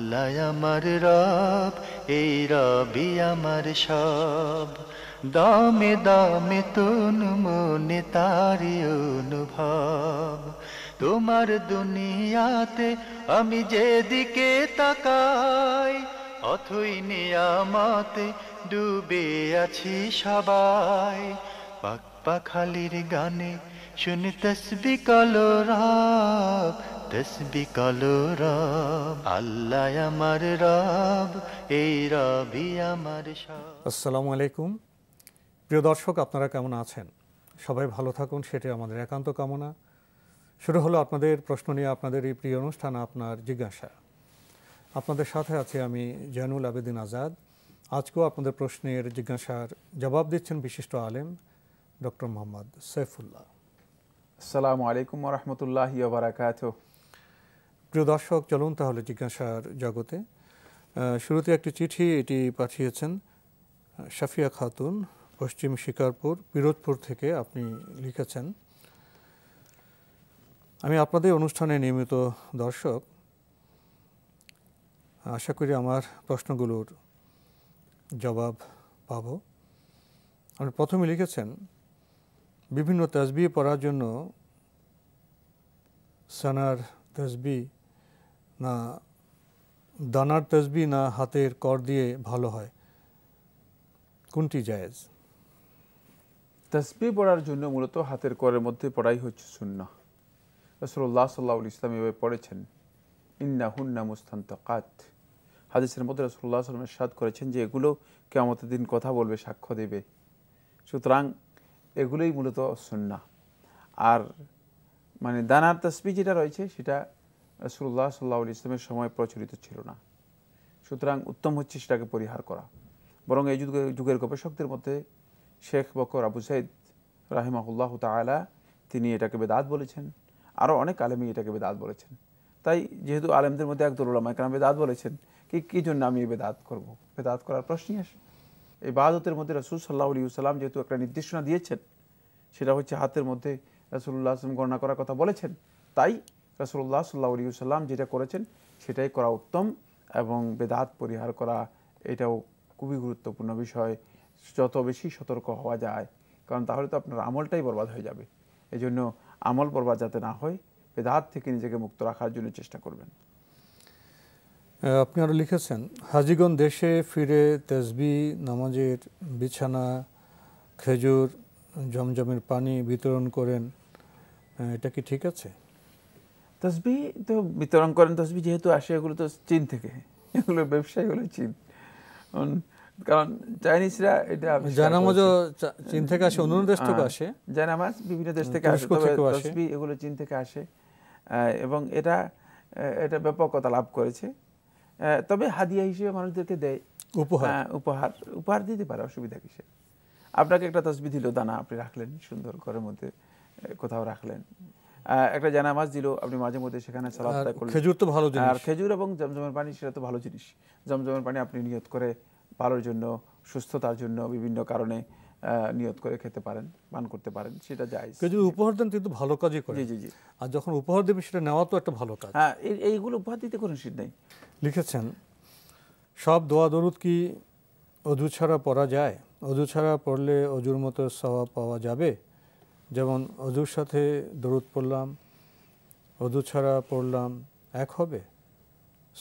আল্লাহ আমার রব, এই রবি আমার সব। দামে দামে তুন মনে তারি অনুভব। তোমার দুনিয়াতে আমি যেদিকে তাকাই, অথই নিয়ামতে ডুবে আছি সবাই। পাক পাখালির গানে শুনি তসবি কলরব, তসবি কলরব। আল্লাহ আমার রব, এই রবি আমার সব। আসসালামু আলাইকুম। প্রিয় দর্শক, আপনারা কেমন আছেন? সবাই ভালো থাকুন, সেটাই আমাদের একান্ত কামনা। শুরু হলো আপনাদের প্রশ্ন নিয়ে আপনাদের এই প্রিয় অনুষ্ঠান আপনার জিজ্ঞাসা। আপনাদের সাথে আছি আমি জয়নুল আবেদিন আজাদ। আজকেও আপনাদের প্রশ্নের জিজ্ঞাসার জবাব দিচ্ছেন বিশিষ্ট আলেম ডক্টর মোহাম্মদ সৈফুল্লাহ। আসসালামু আলাইকুম ওয়া রাহমাতুল্লাহি ওয়া বারাকাতুহু। প্রিয় দর্শক, চলুন তাহলে জিজ্ঞাসার জগতে। শুরুতে একটি চিঠি এটি পাঠিয়েছেন শাফিয়া খাতুন, পশ্চিম শিকারপুর, পিরোজপুর থেকে। আপনি লিখেছেন, আমি আপনাদের অনুষ্ঠানে নিয়মিত দর্শক। আশা করি আমার প্রশ্নগুলোর জবাব পাব। আপনি প্রথমে লিখেছেন, বিভিন্ন তাসবিহ পড়ার জন্য সানার তাসবিহ না দানার তাসবিহ না হাতের কর দিয়ে ভালো হয়, কোনটি জায়েজ? তাসবিহ পড়ার জন্য মূলত হাতের করের মধ্যে পড়াই হচ্ছে সুন্নাহ। রাসূলুল্লাহ সাল্লাল্লাহু আলাইহি ওয়াসাল্লাম এভাবে পড়েছেন, ইন্নাহুন্না মুস্তানতাকাত। হাদিসের মধ্যে রাসূলুল্লাহ সাল্লাল্লাহু আলাইহি ওয়াসাল্লাম ইরশাদ করেছেন যে এগুলো কিয়ামতের দিন কথা বলবে, সাক্ষ্য দেবে। সুতরাং এগুলোই মূলত সুন্নাহ। আর মানে দানার তাসবিহ যেটা রয়েছে সেটা রাসূলুল্লাহ সাল্লাল্লাহু আলাইহি ওয়াসাল্লামের সময় প্রচলিত ছিল না। সুতরাং উত্তম হচ্ছে সেটাকে পরিহার করা। বরং এই যুগের গবেষকদের মধ্যে শেখ বকর আবু সাইদ রাহিমাহুল্লাহ তাআলা তিনি এটাকে বেদাত বলেছেন। আরও অনেক আলেমই এটাকে বেদাত বলেছেন। তাই যেহেতু আলেমদের মধ্যে একদল উলামা কেরাম বেদাত বলেছেন, কী জন্য আমি এই বেদাত করব? বেদাত করার প্রশ্নই আসে। এই ইবাদতের মধ্যে রাসূল সাল্লাল্লাহু আলাইহি ওয়াসাল্লাম যেহেতু একটা নির্দেশনা দিয়েছেন, সেটা হচ্ছে হাতের মধ্যে রাসূলুল্লাহ সাল্লাল্লাহু আলাইহি ওয়াসাল্লাম গণনা করার কথা বলেছেন, তাই রাসূলুল্লাহ সাল্লাল্লাহু আলাইহি ওয়াসাল্লাম যেটা করেছেন সেটাই করা উত্তম। এবং বেদাত পরিহার করা এটাও খুবই গুরুত্বপূর্ণ বিষয়। যত বেশি সতর্ক হওয়া যায়, কারণ তাহলে তো আপনার আমলটাই বরবাদ হয়ে যাবে। এই জন্য আমল বরবাদ যাতে না হয়, বেদাত থেকে নিজেকে মুক্ত রাখার জন্য চেষ্টা করবেন। আপনি আরও লিখেছেন, হাজিগণ দেশে ফিরে তাসবিহ, নামাজের বিছানা, খেজুর, জমজমের পানি বিতরণ করেন, এটা কি ঠিক আছে? তাসবিহ তো বিতরণ করেন, তাসবিহ যেহেতু আসে এগুলো তো চীন থেকে, এগুলো ব্যবসায়ী হলো চীন। কারণ চাইনিজরা এটা জায়নামাজও চীন থেকে আসে, অন্য দেশ থেকে আসে। জায়নামাজ বিভিন্ন দেশ থেকে আসে, তবে তাসবিহ এগুলো চীন থেকে আসে এবং এটা ব্যাপকতা লাভ করেছে। তবে হাদিয়া হিসেবে মানুষদেরকে দেয়, উপহার দিতে পারে, অসুবিধা কিসে? আপনাকে একটা তাসবিহ দিল, দানা আপনি রাখলেন সুন্দর ঘরের মধ্যে, কোথাও রাখলেন। একটা জায়নামাজ দিল, আপনি মাঝে মধ্যে সেখানে সালাত আদায় করলেন। খেজুর তো ভালো জিনিস। আর খেজুর এবং জমজমের পানি সেটা তো ভালো জিনিস। জমজমের পানি আপনি নিয়ত করে ভালোর জন্য, সুস্থতার জন্য বিভিন্ন কারণে নিয়ত করে খেতে পারেন, পান করতে পারেন, সেটা জায়েজ। খেজুর উপহার দেন কিন্তু ভালো কাজই করে। জি জি। আর যখন উপহার দেবে সেটা নেওয়া তো একটা ভালো কাজ। হ্যাঁ, এইগুলো উপহার দিতে কোনো নিষেধ নেই। লিখেছেন, সব দোয়া দরুদ কি অজু ছাড়া পড়া যায়? অজু ছাড়া পড়লে অজুর মতো সওয়াব পাওয়া যাবে? যেমন অজুর সাথে দরুদ পড়লাম, অজু ছাড়া পড়লাম, এক হবে?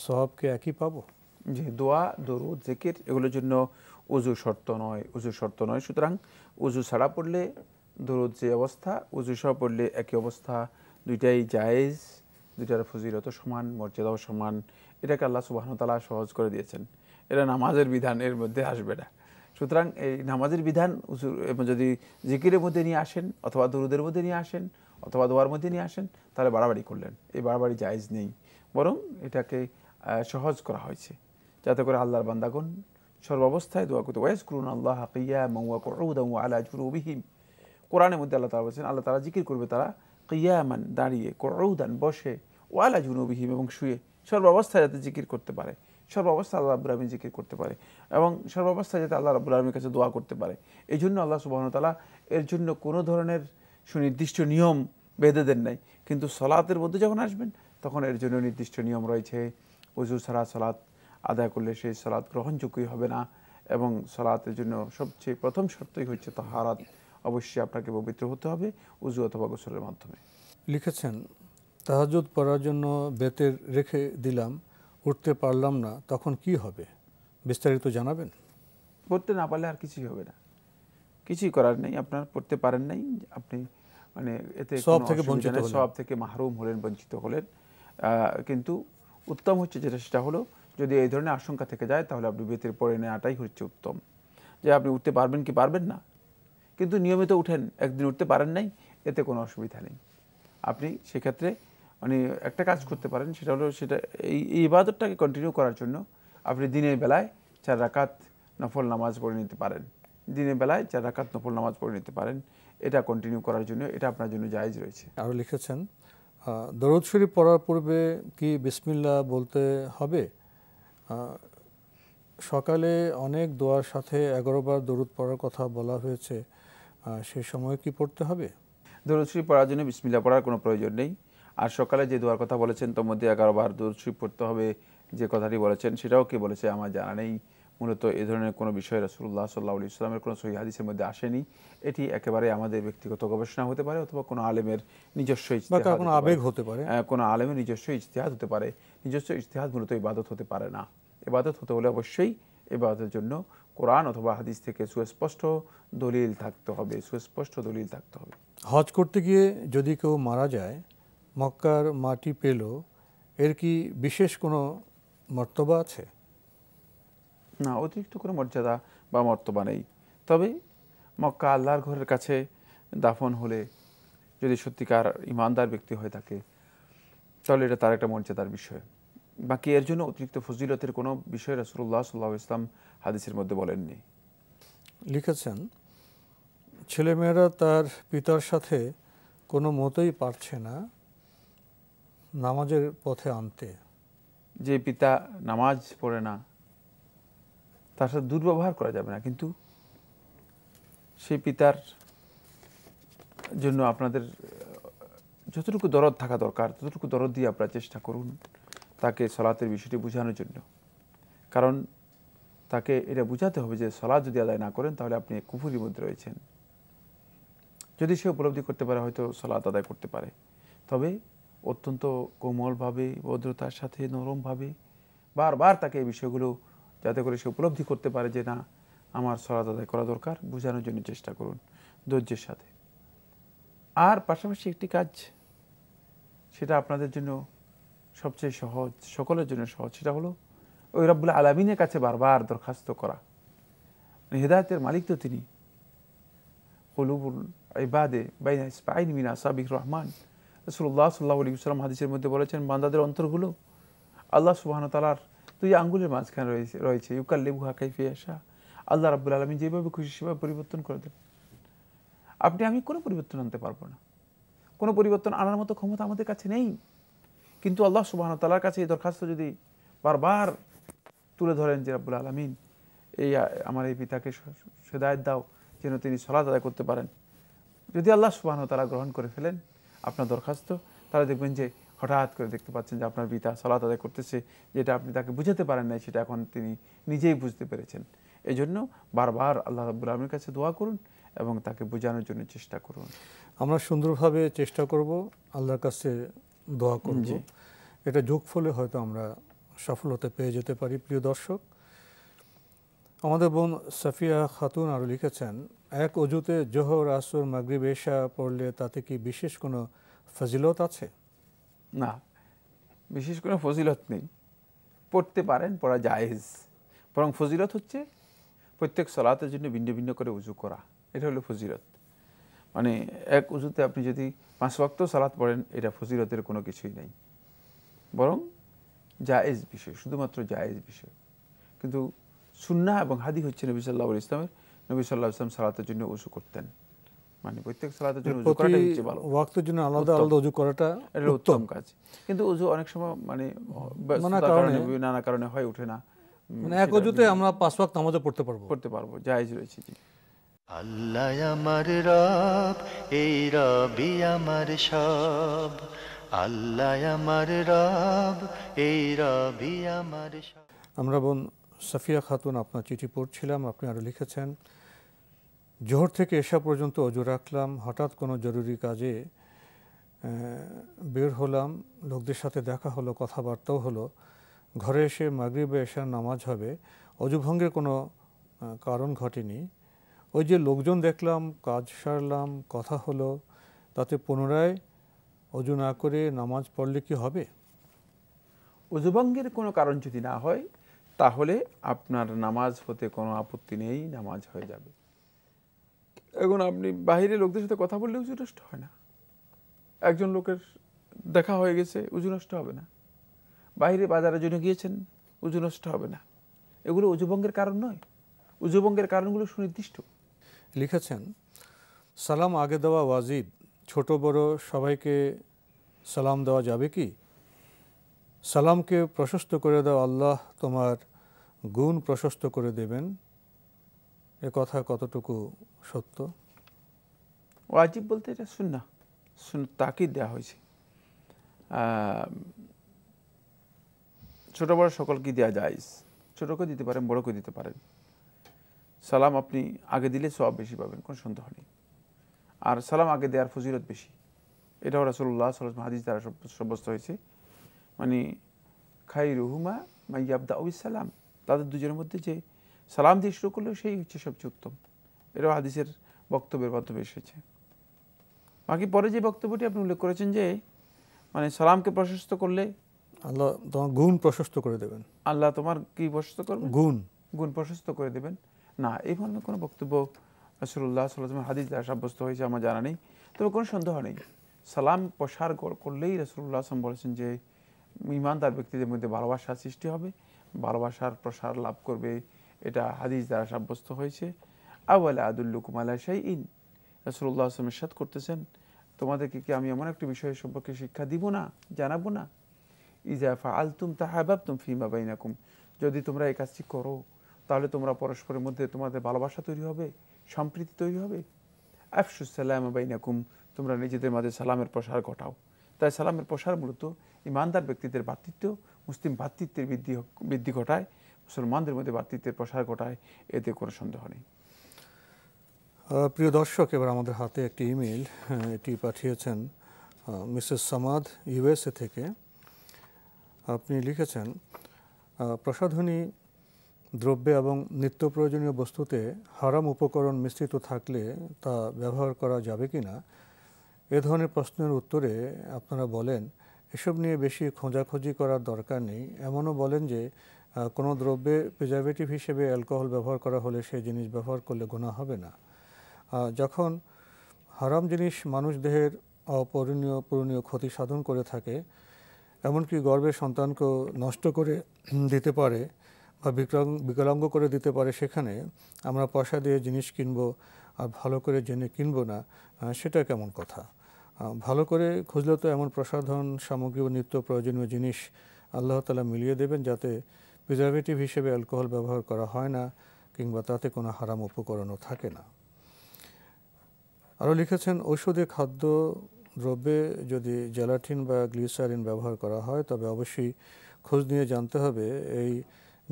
সওয়াবকে একই পাবো? যে দোয়া, দরুদ, জিকির এগুলোর জন্য অজু শর্ত নয়। সুতরাং অজু ছাড়া পড়লে দরুদ যে অবস্থা, অজু সহ পড়লে একই অবস্থা। দুইটাই জায়েজ, দুইটার ফজিলত সমান, মর্যাদাও সমান। এটাকে আল্লাহ সুবহানাহু ওয়া তাআলা সহজ করে দিয়েছেন। এটা নামাজের বিধান, এর মধ্যে আসবে না। সুতরাং এই নামাজের বিধান যদি জিকিরের মধ্যে নিয়ে আসেন, অথবা দরুদের মধ্যে নিয়ে আসেন, অথবা দোয়ার মধ্যে নিয়ে আসেন, তাহলে বাড়াবাড়ি করলেন। এই বাড়াবাড়ি জায়েজ নেই, বরং এটাকে সহজ করা হয়েছে যাতে করে আল্লাহর বান্দাগণ সর্বাবস্থায় দোয়া করতে। ওয়াজকুরুনাল্লাহা কিয়ামান ওয়া কুউদান ওয়া আলা জুনুবিহিম। কোরআনের মধ্যে আল্লাহ তাআলা বলেছেন, আল্লাহ তাআলা জিকির করবে তারা কিয়ামান, দাঁড়িয়ে, কুউদান, বসে, ওয়া আলা জুনুবিহিম, এবং শুয়ে। সর্বাবস্থায় যাতে জিকির করতে পারে, সর্বাবস্থায় আল্লাহ রাব্বুল আলামিন জিকির করতে পারে, এবং সর্বাবস্থায় যাতে আল্লাহ রাব্বুল আলামিনের কাছে দোয়া করতে পারে। এই জন্য আল্লাহ সুবহানাহু ওয়া তাআলা এর জন্য কোনো ধরনের সুনির্দিষ্ট নিয়ম বেঁধে দেন নাই। কিন্তু সালাতের মধ্যে যখন আসবেন তখন এর জন্য নির্দিষ্ট নিয়ম রয়েছে। ওযু ছাড়া সালাত আদায় করলে সেই সালাত গ্রহণযোগ্যই হবে না, এবং সালাতের জন্য সবচেয়ে প্রথম শর্তই হচ্ছে তাহারাত। অবশ্যই আপনাকে পবিত্র হতে হবে ওযু অথবা গোসলের মাধ্যমে। লিখেছেন, তাহাজ্জুদ পড়ার জন্য বেতের রেখে দিলাম, উঠতে পারলাম না, তখন কি হবে? বিস্তারিত জানাবেন। পড়তে না পারলে আর কিছুই হবে না, কিছুই করার নেই। আপনার পড়তে পারেন নাই, আপনি মানে এতে সওয়াব থেকে বঞ্চিত হলেন, সওয়াব থেকে মাহরুম হলেন, বঞ্চিত হলেন। কিন্তু উত্তম হচ্ছে যেটা, সেটা হলো যদি এই ধরনের আশঙ্কা থেকে যায় তাহলে আপনি বেতের পরে নেওয়াটাই হচ্ছে উত্তম। যে আপনি উঠতে পারবেন কি পারবেন না, কিন্তু নিয়মিত উঠেন, একদিন উঠতে পারেন নাই, এতে কোনো অসুবিধা নেই। আপনি সেক্ষেত্রে মানে একটা কাজ করতে পারেন, সেটা হলো সেটা এই ইবাদতটাকে কন্টিনিউ করার জন্য আপনি দিনের বেলায় 4 রাকাত নফল নামাজ পড়ে নিতে পারেন। দিনের বেলায় 4 রাকাত নফল নামাজ পড়ে নিতে পারেন। এটা কন্টিনিউ করার জন্য এটা আপনার জন্য জায়েজ রয়েছে। আরও লিখেছেন, দরুদ শরীফ পড়ার পূর্বে কি বিসমিল্লাহ বলতে হবে? সকালে অনেক দোয়ার সাথে 11 বার দরুদ পড়ার কথা বলা হয়েছে, সেই সময় কি পড়তে হবে? দরুদ শরীফ পড়ার জন্য বিসমিল্লাহ পড়ার কোনো প্রয়োজন নেই। আর সকালে যে দোয়ার কথা বলেছেন তার মধ্যে 11 বার দরুদ শরীফ পড়তে হবে যে কথাটি বলেছেন, সেটাও কে বলেছে আমার জানা নেই। মূলত এই ধরনের কোনো বিষয় রাসূলুল্লাহ সাল্লাল্লাহু আলাইহি ওয়াসাল্লামের কোনো সহিহ হাদিসের মধ্যে আসেনি। এটি একেবারে আমাদের ব্যক্তিগত গবেষণা হতে পারে, অথবা কোনো আলেমের নিজস্ব ইজতিহাদ, কোনো আবেগ হতে পারে, কোনো আলেমের নিজস্ব ইজতিহাদ হতে পারে। নিজস্ব ইজতিহাদ মূলত ইবাদত হতে পারে না। ইবাদত হতে হলে অবশ্যই ইবাদতের জন্য কোরআন অথবা হাদিস থেকে সুস্পষ্ট দলিল থাকতে হবে, সুস্পষ্ট দলিল থাকতে হবে। হজ করতে গিয়ে যদি কেউ মারা যায়, মক্কার মাটি পেল, এর কি বিশেষ কোনো মর্তবা আছে? না, অতিরিক্ত কোনো মর্যাদা বা মর্তবা নেই। তবে মক্কা আল্লাহর ঘরের কাছে দাফন হলে যদি সত্যিকার ইমানদার ব্যক্তি হয়ে থাকে তাহলে এটা তার একটা মর্যাদার বিষয়। বাকি এর জন্য অতিরিক্ত ফজিলতের কোনো বিষয় রাসূলুল্লাহ সাল্লাল্লাহু আলাইহি ওয়াসাল্লাম হাদিসের মধ্যে বলেননি। লিখেছেন, ছেলেমেয়েরা তার পিতার সাথে কোনো মতেই পারছে না নামাজের পথে আনতে। যে পিতা নামাজ পড়ে না তার সাথে দুর্ব্যবহার করা যাবে না, কিন্তু সেই পিতার জন্য আপনাদের যতটুকু দরদ থাকা দরকার ততটুকু দরদ দিয়ে আপনারা চেষ্টা করুন তাকে সালাতের বিষয়টি বোঝানোর জন্য। কারণ তাকে এটা বোঝাতে হবে যে সালাত যদি আদায় না করেন তাহলে আপনি কুফরির মধ্যে রয়েছেন। যদি সে উপলব্ধি করতে পারে হয়তো সালাত আদায় করতে পারে, তবে অত্যন্ত কোমলভাবে, ভদ্রতার সাথে, নরমভাবে বারবার তাকে এই বিষয়গুলো যাতে করে সে উপলব্ধি করতে পারে যে না আমার সালাত আদায় করা দরকার, বোঝানোর জন্য চেষ্টা করুন ধৈর্যের সাথে। আর পাশাপাশি একটি কাজ, সেটা আপনাদের জন্য সবচেয়ে সহজ, সকলের জন্য সহজ, সেটা হলো ওই রব্বুল আলামিনের কাছে বারবার দরখাস্ত করা। হেদায়েতের মালিক তো তিনি। কুলুবুল ইবাদে বাইনা ইসবাইন মিন আসাবির রহমান, রাসূলুল্লাহ সাল্লাল্লাহু আলাইহি ওয়াসাল্লাম হাদিসের মধ্যে বলেছেন বান্দাদের অন্তরগুলো আল্লাহ সুবহানাহু ওয়া তাআলার 2 আঙ্গুলের মাঝখানে রয়েছে। ইউকাল্লিবুহা কাইফা ইয়াশা, আল্লাহ রাব্বুল আলামিন যেভাবে খুশি সেভাবে পরিবর্তন করে দেন। আপনি আমি কোনো পরিবর্তন আনতে পারবো না, কোনো পরিবর্তন আনার মতো ক্ষমতা আমাদের কাছে নেই। কিন্তু আল্লাহ সুবহানাহু ওয়া তাআলার কাছে এই দরখাস্ত যদি বারবার তুলে ধরেন যে রাব্বুল আলামিন এই আমার এই পিতাকে হেদায়েত দাও যেন তিনি সালাত আদায় করতে পারেন, যদি আল্লাহ সুবহানাহু ওয়া তাআলা গ্রহণ করে ফেলেন আপনার দরখাস্ত, তাহলে দেখবেন যে হঠাৎ করে দেখতে পাচ্ছেন যে আপনার পিতা সালাত আদায় করতেছে, যেটা আপনি তাকে বুঝাতে পারেন নাই সেটা এখন তিনি নিজেই বুঝতে পেরেছেন। এই জন্য বারবার আল্লাহ রাব্বুল আলামিনের কাছে দোয়া করুন এবং তাকে বোঝানোর জন্য চেষ্টা করুন। আমরা সুন্দরভাবে চেষ্টা করব, আল্লাহর কাছে দোয়া করব, এটা যোগফলে হয়তো আমরা সফলতা পেয়ে যেতে পারি। প্রিয় দর্শক, আমাদের বোন সাফিয়া খাতুন আরও লিখেছেন, এক অজুতে জোহর, আসর, মাগরিব, এশা পড়লে তাতে কি বিশেষ কোনো ফজিলত আছে? না, বিশেষ কোনো ফজিলত নেই। পড়তে পারেন, পড়া জায়েজ। বরং ফজিলত হচ্ছে প্রত্যেক সালাতের জন্য ভিন্ন ভিন্ন করে উজু করা, এটা হলো ফজিলত। মানে এক উজুতে আপনি যদি 5 ওয়াক্ত সালাত পড়েন এটা ফজিলতের কোনো কিছুই নেই, বরং জায়েজ বিষয়, শুধুমাত্র জায়েজ বিষয়। কিন্তু সুন্নাহ এবং হাদিস হচ্ছে নবী সাল্লাল্লাহু আলাইহি ওয়াসাল্লামের, নবী সাল্লাল্লাহু আলাইহি ওয়াসাল্লাম সালাতের জন্য উজু করতেন। মানে প্রত্যেক সালাতের জন্য উজু করাটা হচ্ছে ভালো, ওয়াক্তের জন্য আলাদা আলাদা উজু করাটা এটা উত্তম কাজ। কিন্তু উজু অনেক সময় মানে নানা কারণে হয়ে ওঠে না। মানে এক অজুতে আমরা 5 ওয়াক্ত নামাজও পড়তে পারবো, জায়েজ রয়েছে। জি, আল্লাহ আমার রব, এই রবি আমার সব, আল্লাহ আমার রব, এই রবি আমার সব। আমরা বোন সাফিয়া খাতুন আপনার চিঠি পড়ছিলাম, আপনি আরও লিখেছেন, জোহর থেকে এশা পর্যন্ত অজু রাখলাম, হঠাৎ কোনো জরুরি কাজে বের হলাম, লোকদের সাথে দেখা হলো, কথাবার্তাও হলো, ঘরে এসে মাগরিব বা এশার নামাজ হবে, অজু ভঙ্গের কোনো কারণ ঘটেনি, ওই যে লোকজন দেখলাম, কাজ সারলাম, কথা হলো, তাতে পুনরায় অজু না করে নামাজ পড়লে কি হবে? উযুভঙ্গের কোনো কারণ যদি না হয় তাহলে আপনার নামাজ হতে কোনো আপত্তি নেই, নামাজ হয়ে যাবে। এখন আপনি বাইরে লোকদের সাথে কথা বললে উজু নষ্ট হয় না, একজন লোকের দেখা হয়ে গেছে উজু নষ্ট হবে না, বাইরে বাজারের জন্য গিয়েছেন উজু নষ্ট হবে না, এগুলো উযুভঙ্গের কারণ নয়। উযুভঙ্গের কারণগুলো সুনির্দিষ্ট। লিখেছেন, সালাম আগে দেওয়া ওয়াজিব, ছোট বড় সবাইকে সালাম দেওয়া যাবে কি? সালামকে প্রশস্ত করে দাও, আল্লাহ তোমার গুণ প্রশস্ত করে দেবেন, এ কথা কতটুকু সত্য? ওয়াজিব বলতে এটা সুন্নাহ, তাকিদ দেওয়া হয়েছে। ছোট বড় সকলকে দেওয়া জায়েজ, ছোটকে দিতে পারেন, বড়কে দিতে পারেন। সালাম আপনি আগে দিলে সওয়াব বেশি পাবেন, কোনো সন্দেহ নেই। আর সালাম আগে দেওয়ার ফজিলত বেশি, এটাও রাসূলুল্লাহ সাল্লাল্লাহু আলাইহি ওয়াসাল্লাম হাদিস দ্বারা সাব্যস্ত হয়েছে। মানে খায়রুহুমা মান ইয়াবদাউ বিসসালাম, তাদের দুজনের মধ্যে যে সালাম দিয়ে শুরু করলেও সেই হচ্ছে সবচেয়ে উত্তম। এটাও হাদিসের বক্তব্যের মাধ্যমে এসেছে। বাকি পরে যে বক্তব্যটি আপনি উল্লেখ করেছেন যে মানে সালামকে প্রশস্ত করলে আল্লাহ তোমার গুণ প্রশস্ত করে দেবেন, আল্লাহ তোমার কি প্রশস্ত করবেন? গুণ প্রশস্ত করে দেবেন, না এই ধরনের কোনো বক্তব্য রাসূলুল্লাহ সাল্লাল্লাহু আলাইহি ওয়াসাল্লাম হাদিস দ্বারা সাব্যস্ত হয়েছে আমার জানা নেই। তবে কোনো সন্দেহ নেই, সালাম প্রসার করলেই রাসূলুল্লাহ সাল্লাল্লাহু আলাইহি ওয়াসাল্লাম বলেছেন যে ঈমানদার ব্যক্তিদের মধ্যে ভালোবাসার সৃষ্টি হবে, ভালোবাসার প্রসার লাভ করবে, এটা হাদিস দ্বারা সাব্যস্ত হয়েছে। আওয়ালা আদুল্লুকুম আলা শাইইন, রাসূলুল্লাহ সাল্লাল্লাহু আলাইহি ওয়াসাল্লাম ইরশাদ করতেছেন, তোমাদেরকে কি আমি এমন একটা বিষয় সম্পর্কে শিক্ষা দিব না, জানাবো না? ইজা ফাআলতুম তাহাবাবতুম ফীমা বাইনাকুম, যদি তোমরা এই কাজটি করো তাহলে তোমরা পরস্পরের মধ্যে তোমাদের ভালোবাসা তৈরি হবে, সম্প্রীতি তৈরি হবে। আফশুস সালাম বাইনাকুম, তোমরা নিজেদের মাঝে সালামের প্রসার ঘটাও। তাই সালামের প্রসার মূলত ইমানদার ব্যক্তিদের ভ্রাতৃত্ব, মুসলিম ভ্রাতৃত্বের বৃদ্ধি ঘটায়, মুসলমানদের মধ্যে ভ্রাতৃত্বের প্রসার ঘটায়, এতে কোনো সন্দেহ নেই। প্রিয় দর্শক, এবার আমাদের হাতে একটি ইমেল, এটি পাঠিয়েছেন মিসেস সামাদ, ইউএসএ থেকে। আপনি লিখেছেন, প্রসাধনী দ্রব্যে এবং নিত্য প্রয়োজনীয় বস্তুতে হারাম উপকরণ মিশ্রিত থাকলে তা ব্যবহার করা যাবে কি না, এ ধরনের প্রশ্নের উত্তরে আপনারা বলেন, এসব নিয়ে বেশি খোঁজাখুঁজি করার দরকার নেই। এমনও বলেন যে কোনো দ্রব্যে প্রিজারভেটিভ হিসেবে অ্যালকোহল ব্যবহার করা হলে সেই জিনিস ব্যবহার করলে গুনাহ হবে না। যখন হারাম জিনিস মানুষ দেহের অপূরণীয় ক্ষতি সাধন করে থাকে, এমনকি গর্ভের সন্তানকেও নষ্ট করে দিতে পারে বা বিকলাঙ্গ করে দিতে পারে, সেখানে আমরা পয়সা দিয়ে জিনিস কিনবো আর ভালো করে জেনে কিনবো না, সেটা কেমন কথা? ভালো করে খুঁজলে তো এমন প্রসাধন সামগ্রী ও নিত্য প্রয়োজনীয় জিনিস আল্লাহ তাআলা মিলিয়ে দেবেন, যাতে প্রিজারভেটিভ হিসেবে অ্যালকোহল ব্যবহার করা হয় না, কিংবা তাতে কোনো হারাম উপকরণও থাকে না। আরও লিখেছেন, ঔষধে খাদ্য দ্রব্যে যদি জেলাটিন বা গ্লিসারিন ব্যবহার করা হয় তবে অবশ্যই খোঁজ নিয়ে জানতে হবে এই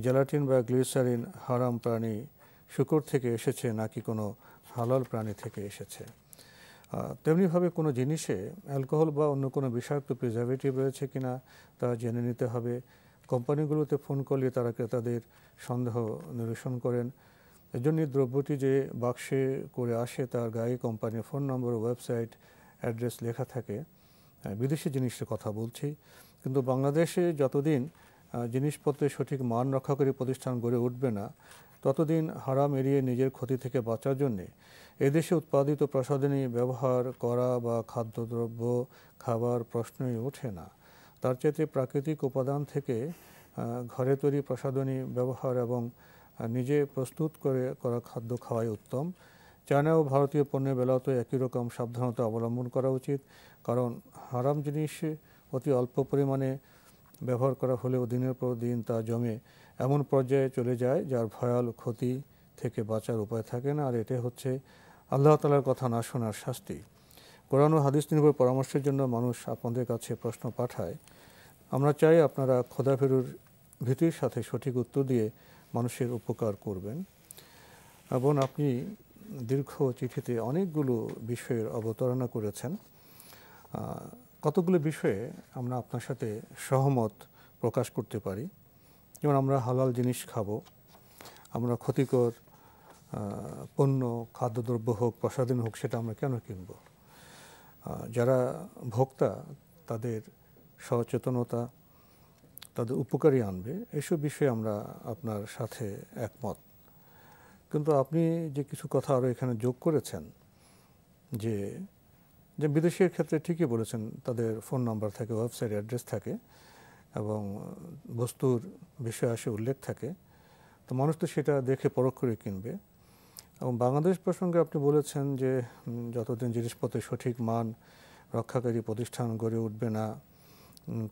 জেলাটিন বা গ্লিসারিন হারাম প্রাণী শূকর থেকে এসেছে নাকি কোনো হালাল প্রাণী থেকে এসেছে। তেমনিভাবে কোনো জিনিসে অ্যালকোহল বা অন্য কোনো বিষাক্ত প্রিজারভেটিভ রয়েছে কিনা তা জেনে নিতে হবে। কোম্পানিগুলোতে ফোন করলে তারা ক্রেতাদের সন্দেহ নিরসন করেন। এজন্য দ্রব্যটি যে বাক্সে করে আসে তার গায়ে কোম্পানির ফোন নম্বর, ওয়েবসাইট অ্যাড্রেস লেখা থাকে। বিদেশি জিনিসের কথা বলছি, কিন্তু বাংলাদেশে যতদিন জিনিসপত্রের সঠিক মান রক্ষাকারী প্রতিষ্ঠান গড়ে উঠবে না, ততদিন হারাম এড়িয়ে নিজের ক্ষতি থেকে বাঁচার জন্যে এদেশে উৎপাদিত প্রসাধনী ব্যবহার করা বা খাদ্যদ্রব্য খাবার প্রশ্নই ওঠে না। তার চাইতে প্রাকৃতিক উপাদান থেকে ঘরে তৈরি প্রসাধনী ব্যবহার এবং নিজে প্রস্তুত করা খাদ্য খাওয়াই উত্তম। চায়না ও ভারতীয় পণ্যের বেলাও তো একই রকম সাবধানতা অবলম্বন করা উচিত, কারণ হারাম জিনিস অতি অল্প পরিমাণে ব্যবহার করা হলেও দিনের পর দিন তা জমে এমন পর্যায়ে চলে যায় যার ভয়াল ক্ষতি থেকে বাঁচার উপায় থাকে না, আর এটাই হচ্ছে আল্লাহ তাআলার কথা না শোনার শাস্তি। কোরআন ও হাদিস নির্ভর পরামর্শের জন্য মানুষ আপনাদের কাছে প্রশ্ন পাঠায়। আমরা চাই আপনারা খোদাফেরুর ভীতির সাথে সঠিক উত্তর দিয়ে মানুষের উপকার করবেন। এবং আপনি দীর্ঘ চিঠিতে অনেকগুলো বিষয়ের অবতারণা করেছেন। কতগুলো বিষয়ে আমরা আপনার সাথে সহমত প্রকাশ করতে পারি। যেমন আমরা হালাল জিনিস খাবো, আমরা ক্ষতিকর পণ্য খাদ্যদ্রব্য হোক প্রসাধন হোক সেটা আমরা কেন কিনব? যারা ভোক্তা তাদের সচেতনতা তাদের উপকারী আনবে, এসব বিষয়ে আমরা আপনার সাথে একমত। কিন্তু আপনি যে কিছু কথা আরও এখানে যোগ করেছেন যে বিদেশের ক্ষেত্রে ঠিকই বলেছেন, তাদের ফোন নাম্বার থাকে, ওয়েবসাইট অ্যাড্রেস থাকে এবং বস্তুর বিষয় আসে উল্লেখ থাকে, তো মানুষ তো সেটা দেখে পরখ করে কিনবে। এবং বাংলাদেশ প্রসঙ্গে আপনি বলেছেন যে যতদিন জিনিসপত্রের সঠিক মান রক্ষাকারী প্রতিষ্ঠান গড়ে উঠবে না,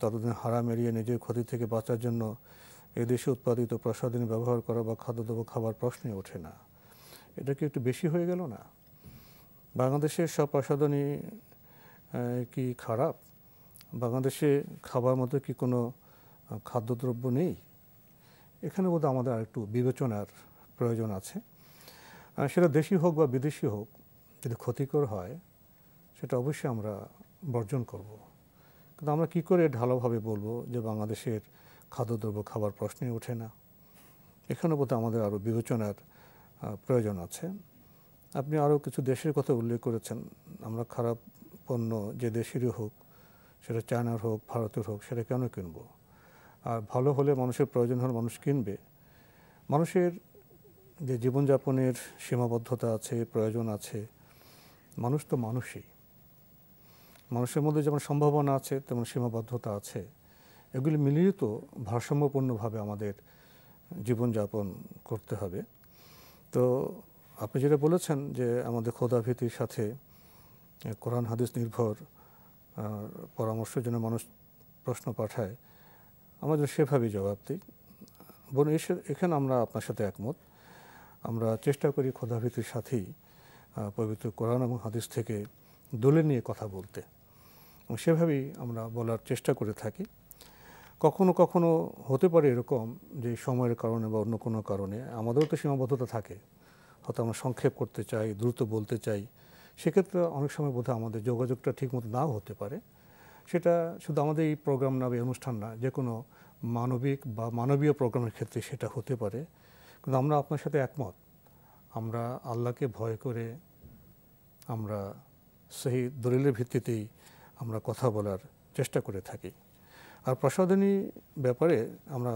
ততদিন হারাম এড়িয়ে নিজের ক্ষতি থেকে বাঁচার জন্য এদেশে উৎপাদিত প্রসাধন ব্যবহার করা বা খাদ্যদ্রব্য খাবার প্রশ্নই ওঠে না। এটা কি একটু বেশি হয়ে গেল না? বাংলাদেশের সব প্রসাধনী কি খারাপ? বাংলাদেশে খাবার মতো কি কোনো খাদ্যদ্রব্য নেই? এখানে বোধহয় আমাদের আরেকটু বিবেচনার প্রয়োজন আছে। সেটা দেশি হোক বা বিদেশি হোক, যদি ক্ষতিকর হয় সেটা অবশ্যই আমরা বর্জন করব। কিন্তু আমরা কি করে ঢালাওভাবে বলবো যে বাংলাদেশের খাদ্যদ্রব্য খাবার প্রশ্নই ওঠে না? এখানে বোধহয় আমাদের আরও বিবেচনার প্রয়োজন আছে। আপনি আরও কিছু দেশের কথা উল্লেখ করেছেন। আমরা খারাপ পণ্য যে দেশেরই হোক, সেটা চায়নার হোক ভারতের হোক, সেটা কেন কিনবো? আর ভালো হলে মানুষের প্রয়োজন হলে মানুষ কিনবে। মানুষের যে জীবনযাপনের সীমাবদ্ধতা আছে, প্রয়োজন আছে, মানুষ তো মানুষই। মানুষের মধ্যে যেমন সম্ভাবনা আছে তেমন সীমাবদ্ধতা আছে। এগুলি মিলিয়ে তো ভারসাম্যপূর্ণভাবে আমাদের জীবনযাপন করতে হবে। তো আপনি যেটা বলেছেন যে আমাদের খোদাভীতির সাথে কোরআন হাদিস নির্ভর পরামর্শের জন্য মানুষ প্রশ্ন পাঠায়, আমাদের সেভাবেই জবাব দিই। বোন এখানে আমরা আপনার সাথে একমত। আমরা চেষ্টা করি খোদাভীতির সাথেই পবিত্র কোরআন এবং হাদিস থেকে দলিল নিয়ে কথা বলতে, এবং সেভাবেই আমরা বলার চেষ্টা করে থাকি। কখনো কখনো হতে পারে এরকম যে সময়ের কারণে বা অন্য কোনো কারণে আমাদেরও তো সীমাবদ্ধতা থাকে, হয়তো আমরা সংক্ষেপ করতে চাই, দ্রুত বলতে চাই, সেক্ষেত্রে অনেক সময় বোধহয় আমাদের যোগাযোগটা ঠিকমতো নাও হতে পারে। সেটা শুধু আমাদের এই প্রোগ্রাম না বা অনুষ্ঠান না, যে কোনো মানবিক বা মানবীয় প্রোগ্রামের ক্ষেত্রে সেটা হতে পারে। কিন্তু আমরা আপনার সাথে একমত। আমরা আল্লাহকে ভয় করে আমরা সেই দলিলের ভিত্তিতেই আমরা কথা বলার চেষ্টা করে থাকি। আর প্রসাধনী ব্যাপারে আমরা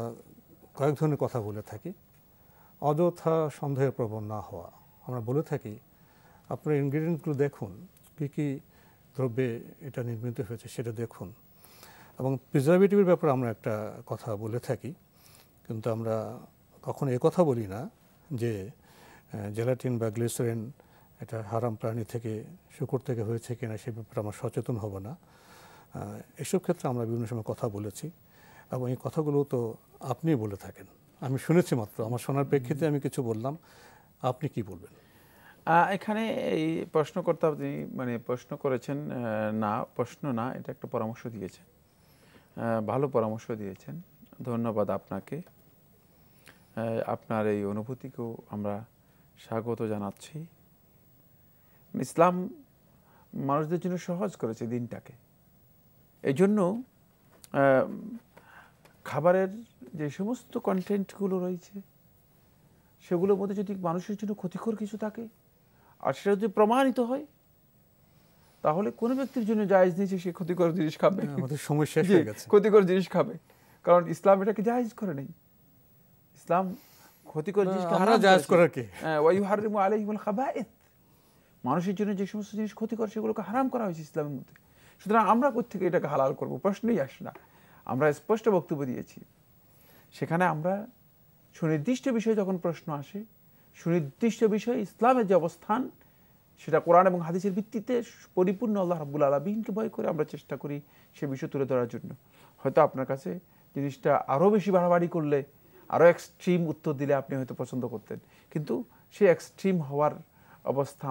কয়েক ধরনের কথা বলে থাকি। অযথা সন্দেহের প্রবণ না হওয়া, আমরা বলে থাকি আপনার ইনগ্রিডিয়েন্টগুলো দেখুন, কী কী দ্রব্যে এটা নির্মিত হয়েছে সেটা দেখুন। এবং প্রিজারভেটিভের ব্যাপারে আমরা একটা কথা বলে থাকি, কিন্তু আমরা কখনো কথা বলি না যে জেলাটিন বা গ্লিসারিন এটা হারাম প্রাণী থেকে শূকর থেকে হয়েছে কিনা সে ব্যাপারে আমরা সচেতন হব না। এসব ক্ষেত্রে আমরা বিভিন্ন সময় কথা বলেছি, এবং এই কথাগুলো তো আপনি বলে থাকেন, আমি শুনেছি মাত্র, আমার শোনার প্রেক্ষিতে আমি কিছু বললাম। আপনি কি বলবেন? এখানে এই প্রশ্নকর্তা আপনি প্রশ্ন করেছেন, না প্রশ্ন না, এটা একটা পরামর্শ দিয়েছেন, ভালো পরামর্শ দিয়েছেন, ধন্যবাদ আপনাকে। আপনার এই অনুভূতিকেও আমরা স্বাগত জানাচ্ছি। ইসলাম মানুষদের জন্য সহজ করেছে দিনটাকে। এই জন্য খাবারের যে সমস্ত কন্টেন্টগুলো রয়েছে সেগুলোর মধ্যে যদি মানুষের জন্য ক্ষতিকর কিছু থাকে আর সেটা যদি প্রমাণিত হয়, তাহলে কোনো ব্যক্তির জন্য জায়েজ নেই যে সে ক্ষতিকর জিনিস খাবে। আমাদের সময় শেষ হয়ে গেছে। ক্ষতিকর জিনিস খাবে, কারণ ইসলাম এটাকে জায়েজ করে নেই। ইসলাম ক্ষতিকর জিনিসকে হারাম জায়েজ করার কি? ওয়া ইউহাররিমু আলাইহিমুল খাবায়েথ, মানুষের জন্য যে সমস্ত জিনিস ক্ষতিকর সেগুলোকে হারাম করা হয়েছে ইসলামের মধ্যে। সুতরাং আমরা কোত্থেকে এটাকে হালাল করব? প্রশ্নই আসে না। আমরা স্পষ্ট বক্তব্য দিয়েছি। সেখানে আমরা সুনির্দিষ্ট বিষয়ে যখন প্রশ্ন আসে, সুনির্দিষ্ট বিষয়ে ইসলামের যে অবস্থান সেটা কোরআন এবং হাদিসের ভিত্তিতে পরিপূর্ণ আল্লাহ রাব্বুল আলামিনকে ভয় করে আমরা চেষ্টা করি সে বিষয় তুলে ধরার জন্য। হয়তো আপনার কাছে জিনিসটা আরও বেশি বাড়াবাড়ি করলে, আরও এক্সট্রিম উত্তর দিলে আপনি হয়তো পছন্দ করতেন, কিন্তু সেই এক্সট্রিম হওয়ার অবস্থা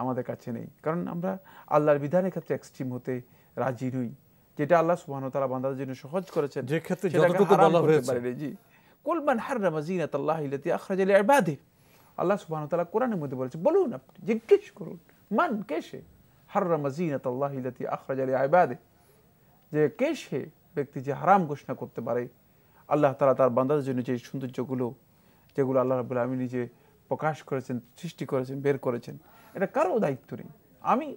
আমাদের কাছে নেই, কারণ আমরা আল্লাহর বিধানের ক্ষেত্রে এক্সট্রিম হতে রাজি নই। যেটা আল্লাহ সুবহানাহু ওয়া তাআলা বান্দাদের জন্য সহজ করেছেন, যে ক্ষেত্রে সেটাকে যতটুকু হারাম বলা করতে হয়েছে। পারি না। জি, কুল মান হাররামা যিনাতাল্লাহি আল্লাতী আখরাজা লিইবাদিহি, আল্লাহ সুবহানাহু ওয়া তাআলা কোরআনের মধ্যে বলেছে, বলুন, আপনি জিজ্ঞেস করুন, মান কে সে হাররামা যিনাতাল্লাহি আল্লাতী আখরাজা লিইবাদিহি, যে কে সে ব্যক্তি যে হারাম ঘোষণা করতে পারে আল্লাহ তাআলা তার বান্দাদের জন্য যে সৌন্দর্যগুলো, যেগুলো আল্লাহ রাব্বুল আলামিন নিজে প্রকাশ করেছেন, সৃষ্টি করেছেন, বের করেছেন, এটা কারো দায়িত্ব নেই। আমি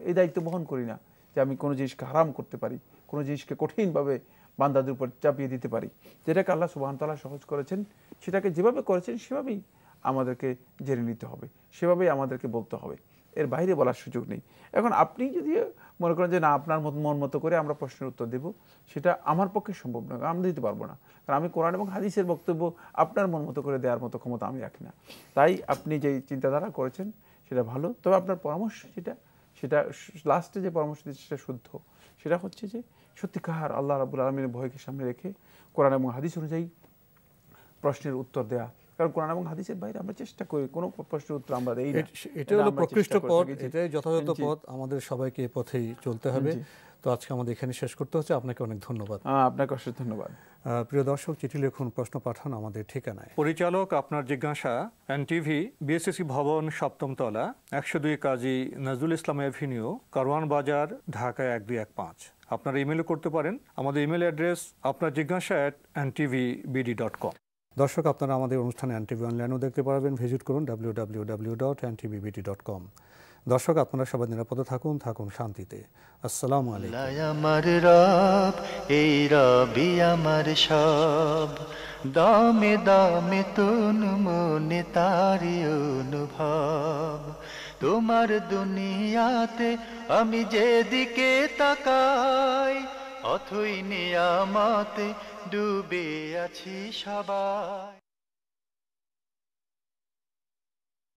এই দায়িত্ব বহন করি না যে আমি কোনো জিনিসকে হারাম করতে পারি, কোনো জিনিসকে কঠিনভাবে বান্দাদের উপর চাপিয়ে দিতে পারি। যেটাকে আল্লাহ সুবহানাহু ওয়া তাআলা সহজ করেছেন, সেটাকে যেভাবে করেছেন সেভাবেই আমাদেরকে জেনে নিতে হবে, সেভাবেই আমাদেরকে বলতে হবে, এর বাইরে বলার সুযোগ নেই। এখন আপনি যদি মনে করেন যে না, আপনার মন মতো করে আমরা প্রশ্নের উত্তর দেব, সেটা আমার পক্ষে সম্ভব নয়, আমি দিতে পারবো না, কারণ আমি কোরআন এবং হাদিসের বক্তব্য আপনার মন মতো করে দেওয়ার মতো ক্ষমতা আমি রাখি না। তাই আপনি যেই চিন্তাধারা করেছেন সেটা ভালো, তবে আপনার পরামর্শ সেটা লাস্টে যে পরামর্শ দিচ্ছে সেটা শুদ্ধ। সেটা হচ্ছে যে সত্যিকার আল্লাহ রাব্বুল আলামিনের ভয়কে সামনে রেখে কোরআন এবং হাদিস অনুযায়ী প্রশ্নের উত্তর দেয়া, কারণ কোরআন এবং হাদিসের বাইরে আমরা চেষ্টা করি কোনো প্রশ্নের উত্তর আমরা দেই না। এটা হলো প্রকৃষ্ট পথ, এটাই যথাযথ পথ, আমাদের সবাইকে এই পথেই চলতে হবে। তো আজকে আমাদের এখানে শেষ করতে হচ্ছে। আপনাকে অনেক ধন্যবাদ। আপনাকে অশেষ ধন্যবাদ। প্রিয় দর্শক, চিঠি লিখুন, প্রশ্ন পাঠান আমাদের ঠিকানায়। পরিচালক আপনার জিজ্ঞাসা, এনটিভি, বিএসসি ভবন, 7ম তলা, 102 কাজী নজরুল ইসলাম এভিনিউ, কারওয়ান বাজার, ঢাকা 1215। আপনারা ইমেলও করতে পারেন। আমাদের ইমেল অ্যাড্রেস আপনার জিজ্ঞাসা @ntvbd.com। দর্শক, আপনারা আমাদের অনুষ্ঠানে এনটিভি অনলাইনেও দেখতে পারবেন। ভিজিট করুন www.ntvbd.com। দর্শক, আপনারা সবাই নিরাপদে থাকুন শান্তিতে। আসসালামু আলাইকুম। আমার রব, এই রবি আমার সব, দামে দামে তন মনে তারি অনুভব। তোমার দুনিয়াতে আমি যেদিকে তাকাই, অথই নিয়ামতে ডুবে আছি সবাই।